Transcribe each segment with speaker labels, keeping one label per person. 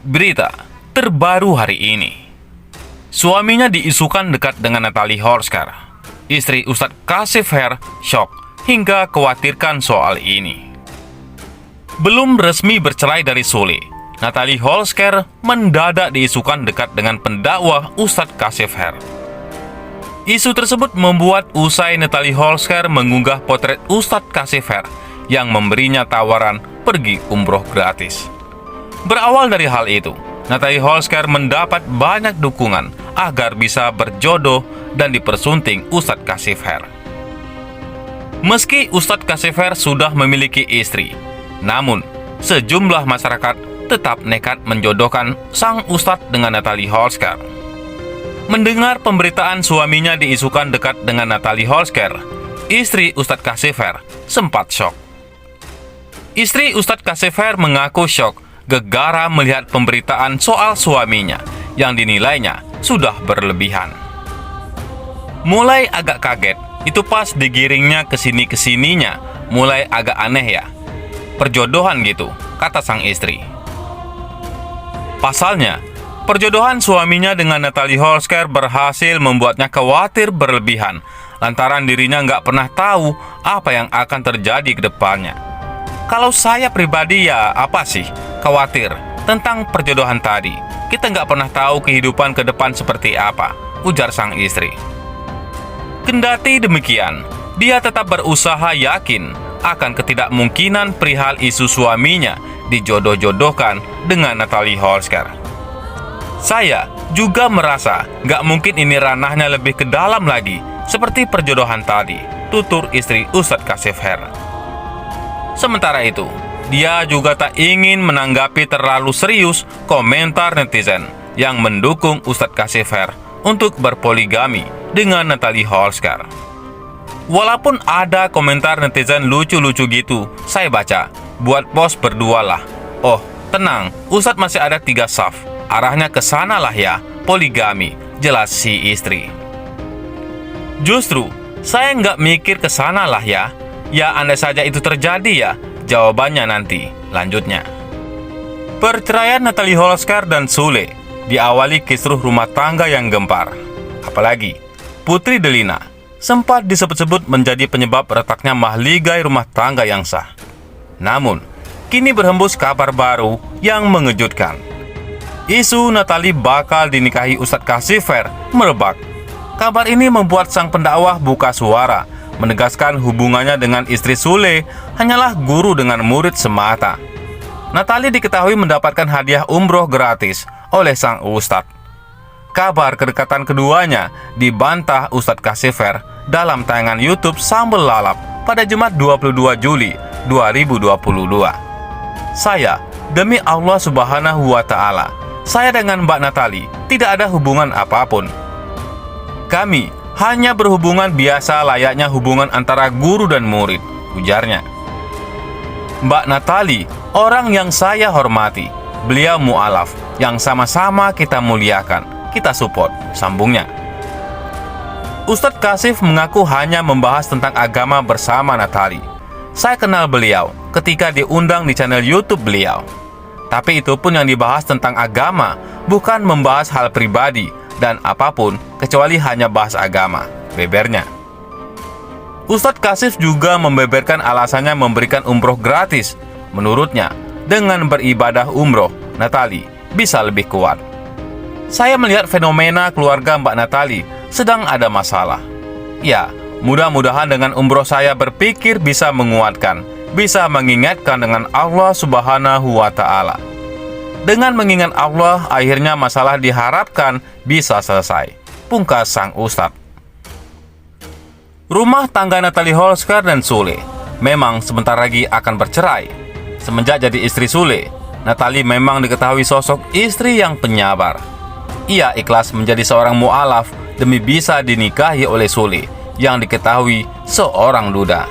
Speaker 1: Berita terbaru hari ini. Suaminya diisukan dekat dengan Natalie Holzker. Istri Ustadz Kashif Her syok hingga khawatirkan soal ini. Belum resmi bercerai dari Sule, Natalie Holzker mendadak diisukan dekat dengan pendakwah Ustadz Kashif Her. Isu tersebut membuat usai Natalie Holzker mengunggah potret Ustadz Kashif Her yang memberinya tawaran pergi umroh gratis. Berawal dari hal itu, Natalie Holzker mendapat banyak dukungan agar bisa berjodoh dan dipersunting Ustadz Kashif Her. Meski Ustadz Kashif Her sudah memiliki istri, namun sejumlah masyarakat tetap nekat menjodohkan sang Ustadz dengan Natalie Holzker. Mendengar pemberitaan suaminya diisukan dekat dengan Natalie Holzker, istri Ustadz Kashif Her sempat syok. Istri Ustadz Kashif Her mengaku syok gegara melihat pemberitaan soal suaminya yang dinilainya sudah berlebihan. Mulai agak kaget, itu pas digiringnya kesini-kesininya, mulai agak aneh ya. Perjodohan gitu, kata sang istri. Pasalnya, perjodohan suaminya dengan Natalie Holzker berhasil membuatnya khawatir berlebihan, lantaran dirinya nggak pernah tahu apa yang akan terjadi ke depannya. Kalau saya pribadi ya apa sih khawatir tentang perjodohan tadi. Kita nggak pernah tahu kehidupan ke depan seperti apa, ujar sang istri. Kendati demikian, dia tetap berusaha yakin akan ketidakmungkinan perihal isu suaminya dijodoh-jodohkan dengan Natalie Holzker. Saya juga merasa nggak mungkin ini ranahnya lebih ke dalam lagi seperti perjodohan tadi, tutur istri Ustadz Kashif Her. Sementara itu, dia juga tak ingin menanggapi terlalu serius komentar netizen yang mendukung Ustadz Kashif Her untuk berpoligami dengan Natalie Holzker. Walaupun ada komentar netizen lucu-lucu gitu, saya baca, buat post berdualah. Oh, tenang, Ustadz masih ada 3 saf. Arahnya ke sanalah ya, poligami, jelas si istri. Justru, saya nggak mikir ke sanalah ya. Ya andai saja itu terjadi ya, jawabannya nanti, lanjutnya. Perceraian Natalie Holzker dan Sule diawali kisruh rumah tangga yang gempar. Apalagi, Putri Delina sempat disebut-sebut menjadi penyebab retaknya mahligai rumah tangga yang sah. Namun, kini berhembus kabar baru yang mengejutkan. Isu Natalie bakal dinikahi Ustadz Kashif Her merebak. Kabar ini membuat sang pendakwah buka suara, menegaskan hubungannya dengan istri Sule hanyalah guru dengan murid semata. Natalie diketahui mendapatkan hadiah umroh gratis oleh sang ustadz. Kabar kedekatan keduanya dibantah Ustadz Kashif Her dalam tayangan YouTube Sambal Lalap pada Jumat 22 Juli 2022. Saya, demi Allah Subhanahu wa Ta'ala, saya dengan Mbak Natalie tidak ada hubungan apapun. Kami hanya berhubungan biasa layaknya hubungan antara guru dan murid, ujarnya. Mbak Natalie, orang yang saya hormati. Beliau mu'alaf, yang sama-sama kita muliakan, kita support, sambungnya. Ustadz Kashif mengaku hanya membahas tentang agama bersama Natalie. Saya kenal beliau ketika diundang di channel YouTube beliau. Tapi itu pun yang dibahas tentang agama, bukan membahas hal pribadi dan apapun kecuali hanya bahas agama, bebernya. Ustadz Kashif juga membeberkan alasannya memberikan umroh gratis. Menurutnya, dengan beribadah umroh, Natalie bisa lebih kuat. Saya melihat fenomena keluarga Mbak Natalie sedang ada masalah. Ya, mudah-mudahan dengan umroh saya berpikir bisa menguatkan, bisa mengingatkan dengan Allah Subhanahu wa Ta'ala. Dengan mengingat Allah, akhirnya masalah diharapkan bisa selesai, pungkas sang ustadz. Rumah tangga Natalie Holzker dan Sule memang sebentar lagi akan bercerai. Semenjak jadi istri Sule, Natalie memang diketahui sosok istri yang penyabar. Ia ikhlas menjadi seorang mu'alaf demi bisa dinikahi oleh Sule yang diketahui seorang duda.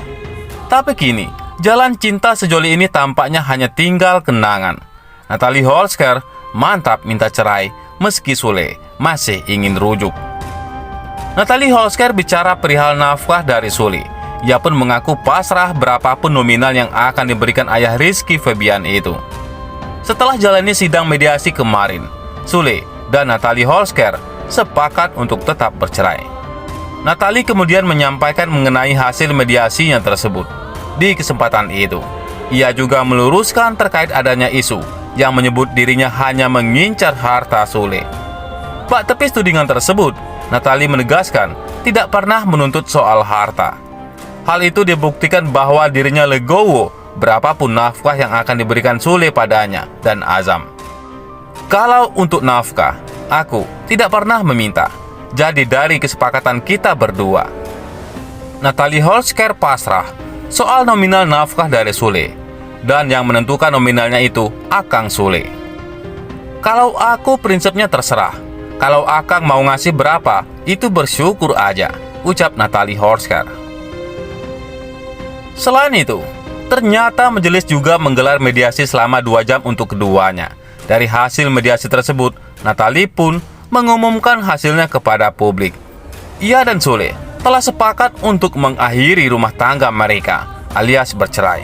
Speaker 1: Tapi kini, jalan cinta sejoli ini tampaknya hanya tinggal kenangan. Natalie Holzker mantap minta cerai meski Sule masih ingin rujuk. Natalie Holzker bicara perihal nafkah dari Sule. Ia pun mengaku pasrah berapapun nominal yang akan diberikan ayah Rizky Febian itu. Setelah jalani sidang mediasi kemarin, Sule dan Natalie Holsker sepakat untuk tetap bercerai. Natalie kemudian menyampaikan mengenai hasil mediasinya tersebut. Di kesempatan itu, ia juga meluruskan terkait adanya isu yang menyebut dirinya hanya mengincar harta Sule. Bak tepis tudingan tersebut, Natalie menegaskan tidak pernah menuntut soal harta. Hal itu dibuktikan bahwa dirinya legowo berapapun nafkah yang akan diberikan Sule padanya dan Azam. Kalau untuk nafkah, aku tidak pernah meminta. Jadi dari kesepakatan kita berdua. Natalie Holsker pasrah soal nominal nafkah dari Sule, dan yang menentukan nominalnya itu Akang Sule. Kalau aku prinsipnya terserah. Kalau Akang mau ngasih berapa, itu bersyukur aja, ucap Natalie Holsker. Selain itu, ternyata majelis juga menggelar mediasi selama 2 jam untuk keduanya. Dari hasil mediasi tersebut, Natalie pun mengumumkan hasilnya kepada publik. Ia dan Sule telah sepakat untuk mengakhiri rumah tangga mereka, alias bercerai.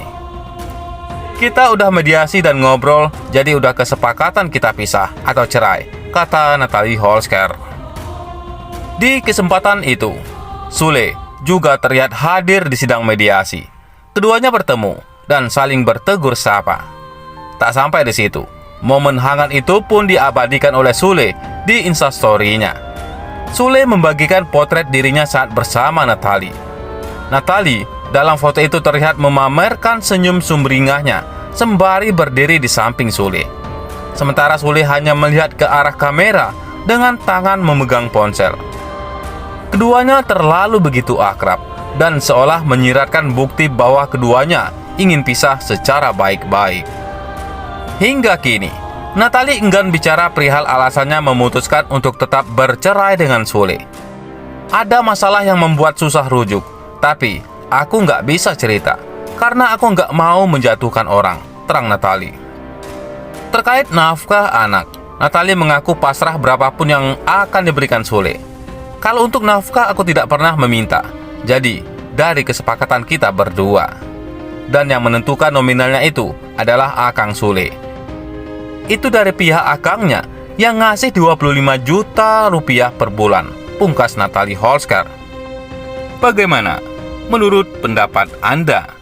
Speaker 1: Kita udah mediasi dan ngobrol, jadi udah kesepakatan kita pisah atau cerai, kata Natalie Holsker. Di kesempatan itu, Sule juga terlihat hadir di sidang mediasi. Keduanya bertemu dan saling bertegur sapa. Tak sampai di situ, momen hangat itu pun diabadikan oleh Sule di Instastory-nya. Sule membagikan potret dirinya saat bersama Natalie. Natalie dalam foto itu terlihat memamerkan senyum sumringahnya sembari berdiri di samping Sule. Sementara Sule hanya melihat ke arah kamera dengan tangan memegang ponsel. Keduanya terlalu begitu akrab dan seolah menyiratkan bukti bahwa keduanya ingin pisah secara baik-baik. Hingga kini, Natalie enggan bicara perihal alasannya memutuskan untuk tetap bercerai dengan Sule. Ada masalah yang membuat susah rujuk, tapi aku nggak bisa cerita karena aku nggak mau menjatuhkan orang, terang Natalie. Terkait nafkah anak, Natalie mengaku pasrah berapapun yang akan diberikan Sule. Kalau untuk nafkah aku tidak pernah meminta. Jadi, dari kesepakatan kita berdua. Dan yang menentukan nominalnya itu adalah Akang Sule. Itu dari pihak akangnya yang ngasih 25 juta rupiah per bulan, pungkas Natalie Holsker. Bagaimana menurut pendapat Anda?